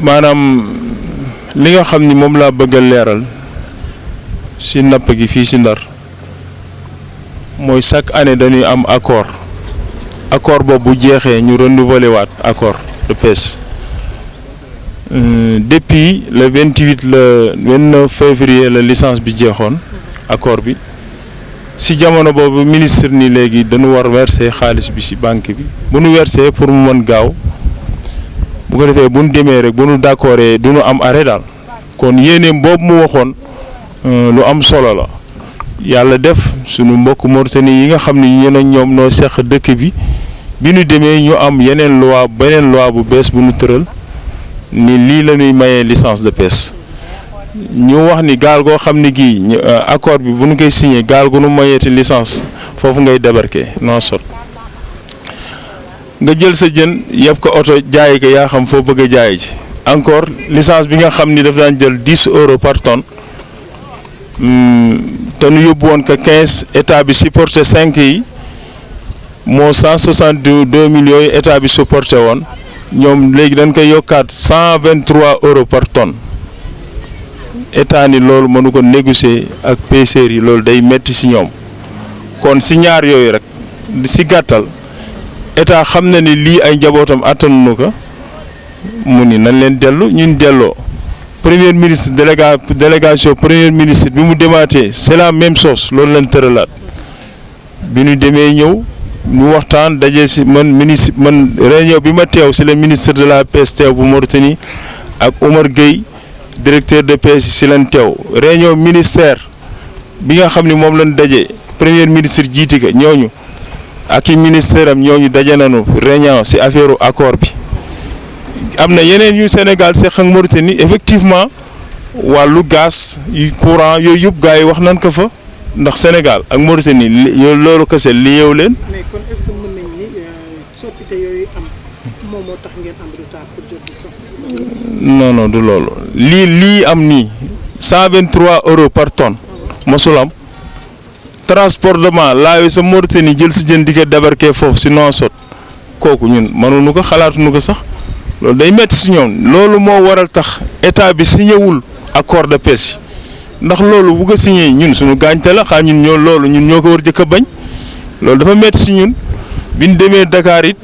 maanaam li nga xam ni moom laa bëgg a leeral ci napp gi fii ci Ndar mooy chaque année dañuy am accord boobu bu jeexee ñu renouveler waat accord de pêche depuis le 29 février la licence bi jeexoon accord bi ci jamono boobu ministre ni léegi dañu war verser xaalis bi ci banque bi bu nu verser pour mu mën gaaw bu ko defee bu nu demee rek bu nu d'accordee du nu am arrêt daal kon yéeneem boobu mu waxoon lu am solo la yàlla def sunu mbokk Mauritanie yi nga xam ne ñun ak ñoom noo seq dëkk bi nu demee ñu am beneen loi bu bees bu nu tëral ni lii la ñuy mayee licence de pêche ñu wax ni gaal goo xam ne gii accord bi bu nu koy signé gaal gu nu mayeeti licence foofu ngay débarquer non sot nga jël sa jën yëpp ko oto jaay ko yaa xam foo bëgg a jaay ci encore licence bi nga xam ni daf daan jël 10 euros par tonne te nu yóbbu woon ko 15 état bi supporté 5 yi moo 162 millions yi état bi supporté woon ñoom léegi dañ koy yokkaat 123 euros par tonne état ni loolu mënu ko négocier ak pêcheurs yi loolu day metti ci ñoom kon ci ñaar yooyu rek ci gàttal état xam na ni lii ay njabootam attanuñu ko mu ni nañ leen dellu ñun delloo premier ministre délégation premier ministre bi mu demaatee c'est la même chose loolu lañ tëralaat bi ñu demee ñëw ñu waxtaan daje ci man réunion bi ma teew ci le ministre de la pêche teew bu Mauritanie ak Omar Gueye directeur de pêche ci lañ teew réunion ministère bi nga xam ni moom lañ daje premier ministre jiiti ko ñooñu ak i ministère am ñooñu daje nañu réunion ci affaire accord bi am na yeneen yu Sénégal seq ak Mauritanie effectivement wàllu gaz yu courant yooyu yëpp gars yi wax nañ ko fa ndax Sénégal ak Mauritanie loolu kese li yeew leen. mais kon est-ce que mën nañ ni soppite yooyu am moom moo tax ngeen am retard pour jot licence. non du loolu lii am nii 123 euros par tonne mosul am transportement laawi sa Mauritanie jël si jën di ko débarquer foofu si non sot kooku ñun mënuñu ko xalaatuñu ko sax loolu day metti si ñoom loolu moo waral tax état bi signé wul accord de pêche ndax loolu bu ko signé ñun suñu gaañte la xaa ñun ñoo ko war jëkk a bañ loolu dafa metti si ñun bi ñu demee Dakar it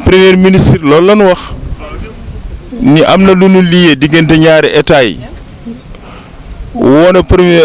premier ministre loolu la ñu wax ni am na lu ñu lié diggante ñaari état yi woona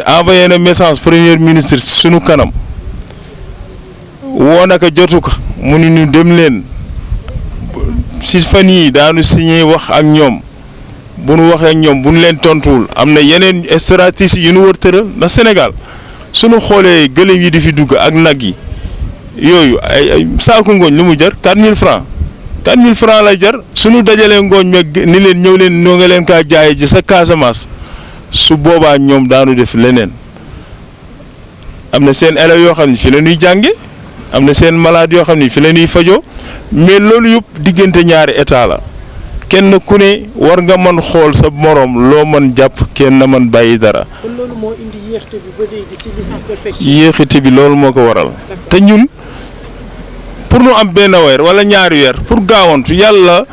envoyé na message premier ministre suñu kanam woona ko jotu ko mu ni ñu dem leen si fan yii daanu signé wax ak ñoom bu nu waxee ak ñoom bu nu leen tontuwul am na yeneen stratégie yu nu war tëral ndax Sénégal suñu xoolee gëléem yi di fi dugg ak nag yi yooyu ay saaku ngooñ lu mu jar 4000 francs 4000 francs lay jar suñu dajalee ngooñ meeg ni leen ñëw leen noo nga leen kaa jaayee ji sa Casamance su boobaa ñoom daanu def leneen am na seen élèves yoo xam ne fi la ñuy jànge am na seen malade yoo xam ne fi la ñuy fajoo mais loolu yëpp diggante ñaari état la kenn ku ne war nga mën xool sa morom loo mën jàpp kenn na mën bàyyi dara. kon loolu moo indi yéexte bi ba léegi ci licence de pêche. yéexite bi loolu moo ko waral. te ñun pour nu am benn weer wala ñaari weer pour gaawantu yàlla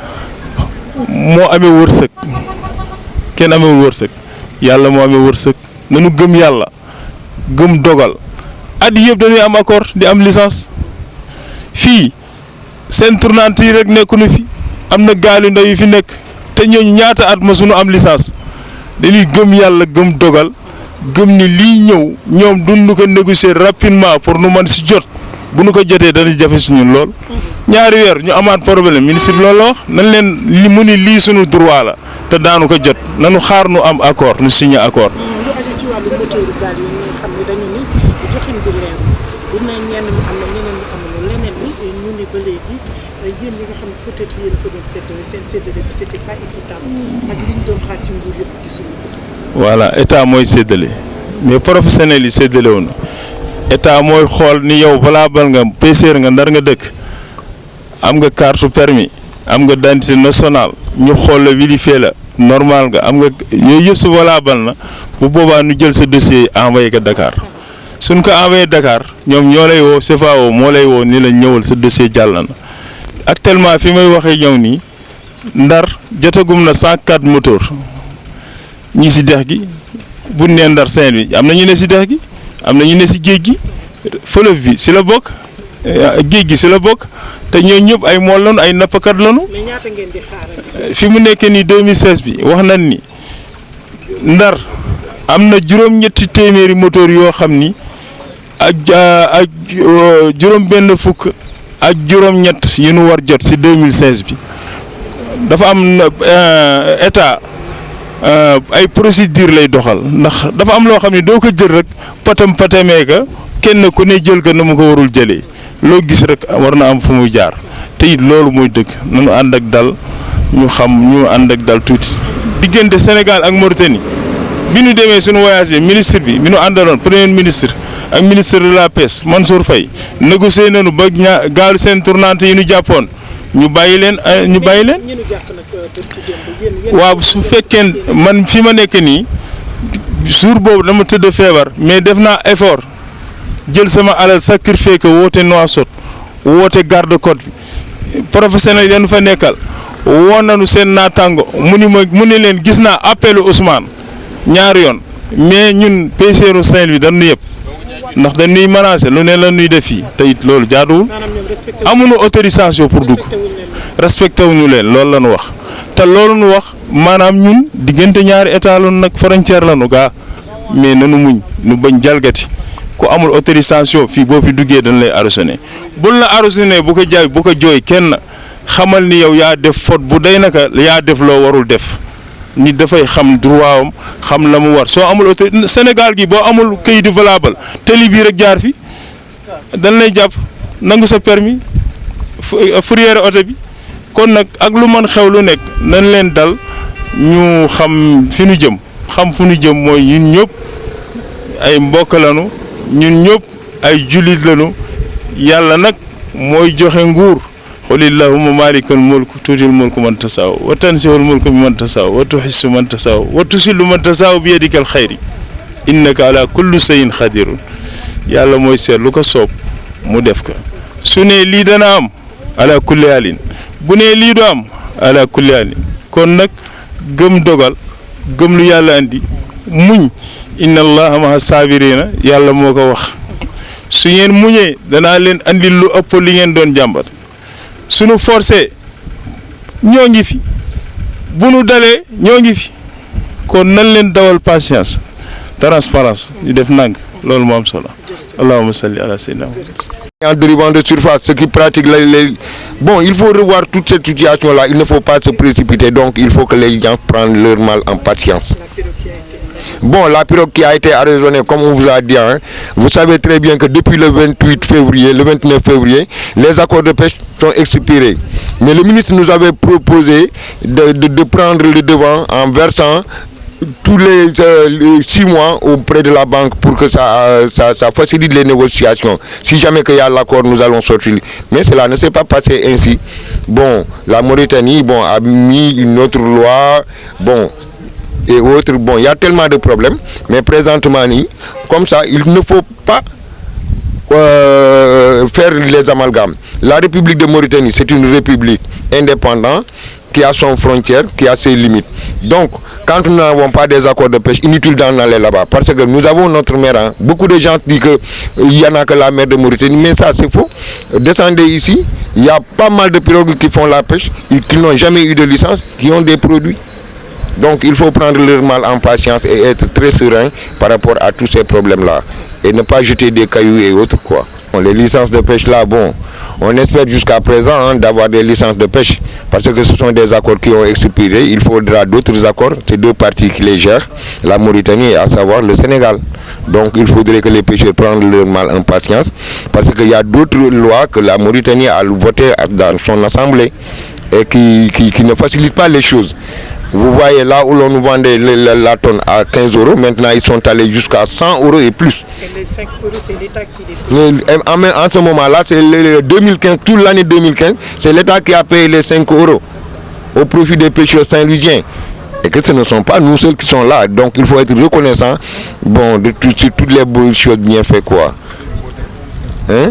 moo amee wërsëg kenn amewul wërsëg yàlla moo amee wërsëg nañu gëm yàlla gëm dogal at yëpp dañuy am accord di am licence fii seen tournante yi rek nekkuñu fi. am na gaal yu ndaw yi fi nekk te ñooñu ñaata at ma suñu am licence dañuy gëm yàlla gëm dogal gëm ni lii ñëw ñoom duñu ko négocier rapidement pour nu mën si jot bu nu ko jotee dana jafe si ñun lool. ñaari weer ñu amaat problème ministre loolu la wax nañ leen li mu ni lii suñu droit la te daanu ko jot nañu xaar nu am accord nu signé accord. lu aju ci wàllu moteur gaal yi nga xam ne dañu ni joxin bi leer bu ne ñenn ñi am na ñeneen ñi amul leneen ni ñu ni ba léegi. yéen ñi nga xam ne peut-être yéen ko doon séddale seen séddale bi c'était pas équitable ak li ñu doon xaar ci nguur yëpp gisuñu ko. voilà état mooy séddale mais professionnels yi séddale woon état mooy xool ni yow valable nga pêcheur nga Ndar nga dëkk am nga carte permis am nga identité nationale ñu xool la vérifier la normal nga am nga yooyu yëpp su valable na bu boobaa nu jël sa dossier envoyé ko Dakar suñ ko envoyé Dakar ñoom ñoo lay woo CFAO moo lay woo ni la ñëwal sa dossier jàll na. actuellement fi may waxee ñëw nii Ndar jotagum na 104 moteur ñi si dex gi bu nee Ndar Saint-Louis am na ñu ne si dex gi am na ñu ne si géej gi fleuve bi si la bokk géej gi si la bokk te ñooñu ñëpp ay mool lañu ay nappakat lañu. mais ñaata ngeen di xaaral. fi mu nekkee nii 2016 bi wax nañ ni Ndar am na juróom-ñetti téeméeri moteur yoo xam ni ak juróom-benn fukk ak juróom-ñett yu nu war jot si 2016 bi dafa am état ay procédure lay doxal ndax dafa am loo xam ne doo ko jël rek patamee ka kenn ku ne jël ko na mu ko warul jëlee loo gis rek war na am fu muy jaar te it loolu mooy dëgg nañu ànd ak dal ñu ànd ak dal tuuti. diggante Sénégal ak Mauritanie bi ñu demee suñu voyage ministre bi nu àndaloon premier ministre ak ministre de la pêche Mansour Faye négocié nañu ba gaalu seen tournante yi ñu jàppoon ñu bàyyi leen. waaw su fekkee man fi ma nekk nii jour boobu dama tëdd feebar mais def naa effort jël sama alal sacrifié ko woote Nouakchott woote garde côte bi professionnel yi fa nekkal woo nañu seen naataango mu ni leen gis naa appelu Ousmane ñaari yoon mais ñun pêcheurs Saint-Louis dañu yëpp ndax dañuy menacer lu ne la ñuy def fii te it loolu jaaduwul amuñu autorisation pour dugg respecté wuñu leen loolu la ñu wax te loolu ñu wax maanaam ñun diggante ñaari état la nag frontière la ñu gaa mais nanu muñ nu bañ jalgati ku amul autorisation fii boo fi duggee dañ lay arraisonné bul la arraisonné bu ko jooy kenn xamal ni yow yaa def faute bu day naka yaa def loo warul def nit dafay xam droit am xam la mu war soo amul autorité Sénégal gi boo amul kayit valable télé bii rek jaar fi dañ lay jàpp nangu sa permis fourrière oto bi kon nag ak lu mën xew lu nekk nañ leen dal ñu xam fi ñu jëm xam fu ñu jëm mooy ñun ñëpp ay mbokk lañu ñun ñëpp ay jullit lañu yàlla nag mooy joxe nguur qul illahumma maalikal mulk tuutil mulk man tasaaw wa tansihul mulk man tasaaw wa tuhissu man tasaaw wa tusillu man tasaaw bi yadikal xayri innaka ala kulli shay'in xadirun yàlla mooy seet lu ko soob mu def ko su ne lii dana am ala kulli halin bu ne lii du am ala kulli halin kon nag gëm dogal gëm lu yàlla andi muñ inna allaha maha saabirina yàlla moo ko wax su ngeen muñee danaa leen andil lu ëpp li ngeen doon jàmbat suñu forcé ñoo ngi fi bu nu dalee ñoo ngi fi kon nan leen dawal patience transparence ñu def nànk loolu moo am solo allahumma salli ala sayyidina en dérivant de surface, ceux qui pratiquent Bon, il faut revoir toute cette situation-là, il ne faut pas se précipiter, donc il faut que les gens prennent leur mal en patience. Bon, la pirogue qui a été arraisonnée, comme on vous a dit, hein, vous savez très bien que depuis le 28 février, le 29 février, les accords de pêche sont expirés. Mais le ministre nous avait proposé de prendre le devant en versant tous les 6 mois auprès de la banque pour que ça facilite les négociations. Si jamais il y a l'accord, nous allons sortir. Mais cela ne s'est pas passé ainsi. Bon, la Mauritanie a mis une autre loi, et autres. Bon, il y a tellement de problèmes. Mais présentement, comme ça, il ne faut pas faire les amalgames. La République de Mauritanie, c'est une république indépendante qui a son frontière, qui a ses limites. Donc, quand nous n'avons pas des accords de pêche, inutile d'en aller là-bas. Parce que nous avons notre mer. Hein. Beaucoup de gens disent qu'il n'y en a que la mer de Mauritanie, mais ça c'est faux. Descendez ici, il y a pas mal de pirogues qui font la pêche, qui n'ont jamais eu de licence, qui ont des produits. Donc il faut prendre leur mal en patience et être très serein par rapport à tous ces problèmes-là. Et ne pas jeter des cailloux et autres quoi. Les licences de pêche là, on espère jusqu'à présent d'avoir des licences de pêche parce que ce sont des accords qui ont expiré. Il faudra d'autres accords, c'est deux parties qui les gèrent, la Mauritanie et à savoir le Sénégal. Donc il faudrait que les pêcheurs prennent leur mal en patience parce qu'il y a d'autres lois que la Mauritanie a votées dans son assemblée et qui ne facilitent pas les choses. Vous voyez là où l'on nous vendait la tonne à 15 €, maintenant ils sont allés jusqu'à 100 € et plus. Et les 5 €, c'est l'État qui les paye. En ce moment-là, c'est le 2015, toute l'année 2015, c'est l'État qui a payé les 5 € au profit des pêcheurs saint-louisiens. Et que ce ne sont pas nous seuls qui sont là. Donc il faut être reconnaissant de toutes les bonnes choses bien faites quoi. Hein?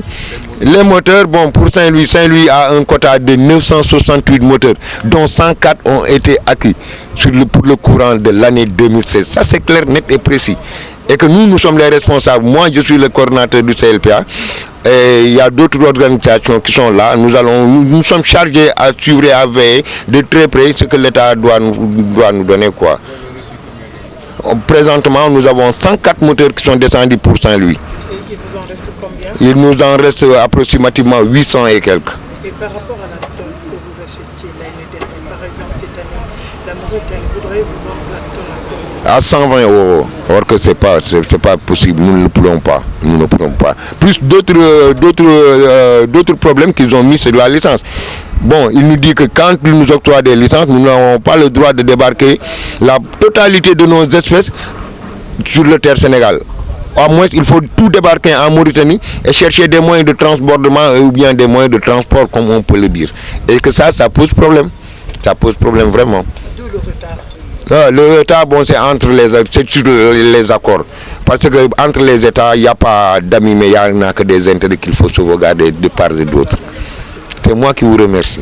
Les moteurs, bon, pour Saint-Louis a un quota de 968 moteurs, dont 104 ont été acquis pour le courant de l'année 2016. Ça, c'est clair, net et précis. Et que nous sommes les responsables. Moi, je suis le coordinateur du CLPA. Et il y a d'autres organisations qui sont là. Nous sommes chargés à suivre et à veiller de très près ce que l'État doit nous donner, quoi. Présentement, nous avons 104 moteurs qui sont descendus pour Saint-Louis. Et il vous en reste combien? Il nous en reste approximativement 800 et quelques. Et par rapport à la tonne que vous achetiez l'année dernière, par exemple cette année, la Mauritanie voudrait vous vendre la tonne à combien? À 120 €. Or que c'est pas possible, nous ne pouvons pas. Plus d'autres problèmes qu'ils ont mis, c'est de la licence. Bon, il nous dit que quand ils nous octroient des licences, nous n'avons pas le droit de débarquer la totalité de nos espèces sur le terre Sénégal. À moins, il faut tout débarquer en Mauritanie et chercher des moyens de transbordement ou bien des moyens de transport, comme on peut le dire. Et que ça pose problème. Ça pose problème vraiment. D'où le retard. Le retard, bon, c'est sur les accords. Parce que entre les États, il n'y a pas d'amis, mais il n'y a que des intérêts qu'il faut sauvegarder de part et d'autre. C'est moi qui vous remercie.